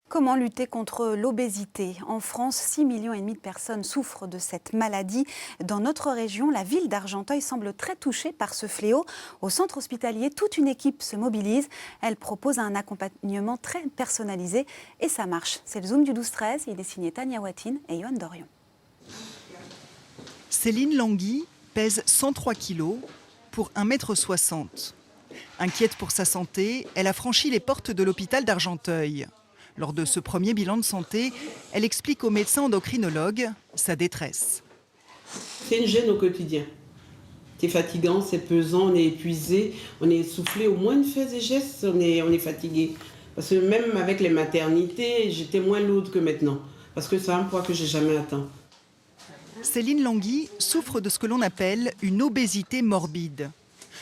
Comment lutter contre l'obésité? En France, 6,5 millions de personnes souffrent de cette maladie. Dans notre région, la ville d'Argenteuil semble très touchée par ce fléau. Au centre hospitalier, toute une équipe se mobilise. Elle propose un accompagnement très personnalisé et ça marche. C'est le Zoom du 12-13. Il est signé Tania Watine et Yoann Dorion. Céline Langui pèse 103 kilos pour 1,60 m. Inquiète pour sa santé, elle a franchi les portes de l'hôpital d'Argenteuil. Lors de ce premier bilan de santé, elle explique au médecin endocrinologue sa détresse. C'est une gêne au quotidien. C'est fatigant, c'est pesant, on est épuisé, on est essoufflé. Au moins de faits et gestes, on est fatigué. Parce que même avec les maternités, j'étais moins lourde que maintenant. Parce que c'est un poids que j'ai jamais atteint. Céline Langui souffre de ce que l'on appelle une obésité morbide.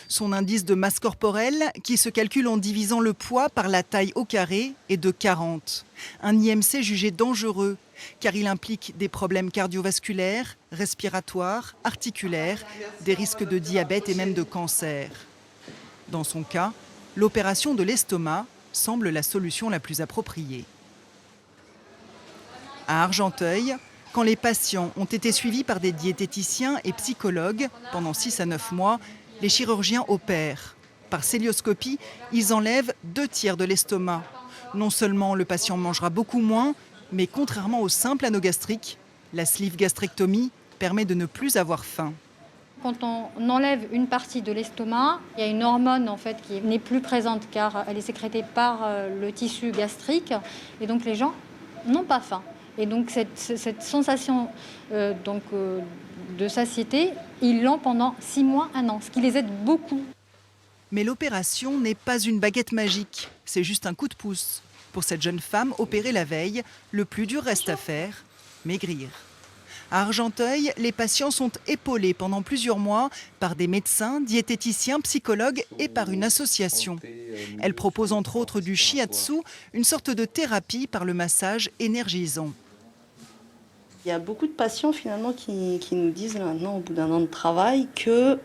Son indice de masse corporelle, qui se calcule en divisant le poids par la taille au carré, est de 40. Un IMC jugé dangereux, car il implique des problèmes cardiovasculaires, respiratoires, articulaires, des risques de diabète et même de cancer. Dans son cas, l'opération de l'estomac semble la solution la plus appropriée. À Argenteuil, quand les patients ont été suivis par des diététiciens et psychologues pendant 6 à 9 mois, les chirurgiens opèrent. Par cœlioscopie, ils enlèvent 2/3 de l'estomac. Non seulement le patient mangera beaucoup moins, mais contrairement au simple anneau gastrique, la sleeve gastrectomie permet de ne plus avoir faim. Quand on enlève une partie de l'estomac, il y a une hormone en fait qui n'est plus présente car elle est sécrétée par le tissu gastrique et donc les gens n'ont pas faim. Et donc cette sensation de satiété, ils l'ont pendant 6 mois, 1 an, ce qui les aide beaucoup. Mais l'opération n'est pas une baguette magique, c'est juste un coup de pouce. Pour cette jeune femme opérée la veille, le plus dur reste à faire, maigrir. À Argenteuil, les patients sont épaulés pendant plusieurs mois par des médecins, diététiciens, psychologues et par une association. Elle propose entre autres du shiatsu, une sorte de thérapie par le massage énergisant. Il y a beaucoup de patients finalement qui nous disent maintenant, au bout d'1 an de travail, qu'ils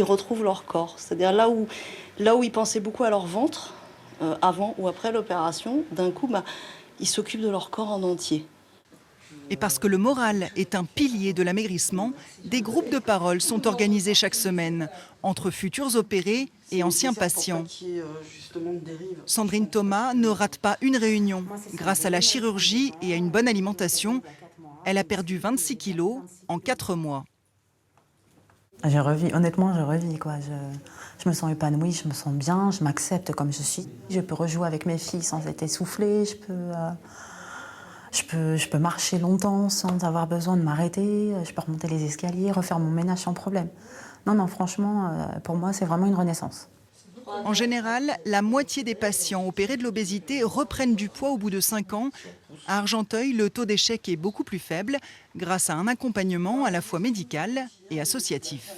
retrouvent leur corps. C'est-à-dire là où ils pensaient beaucoup à leur ventre, avant ou après l'opération, d'un coup, ils s'occupent de leur corps en entier. Et parce que le moral est un pilier de l'amaigrissement, des groupes de parole sont organisés chaque semaine entre futurs opérés et anciens patients. Sandrine Thomas ne rate pas une réunion. Grâce à la chirurgie et à une bonne alimentation, elle a perdu 26 kilos en 4 mois. Honnêtement, je revis, quoi. Je me sens épanouie, je me sens bien, je m'accepte comme je suis. Je peux rejouer avec mes filles sans être essoufflée, je peux marcher longtemps sans avoir besoin de m'arrêter, je peux remonter les escaliers, refaire mon ménage sans problème. Non, franchement, pour moi, c'est vraiment une renaissance. En général, la moitié des patients opérés de l'obésité reprennent du poids au bout de 5 ans. À Argenteuil, le taux d'échec est beaucoup plus faible grâce à un accompagnement à la fois médical et associatif.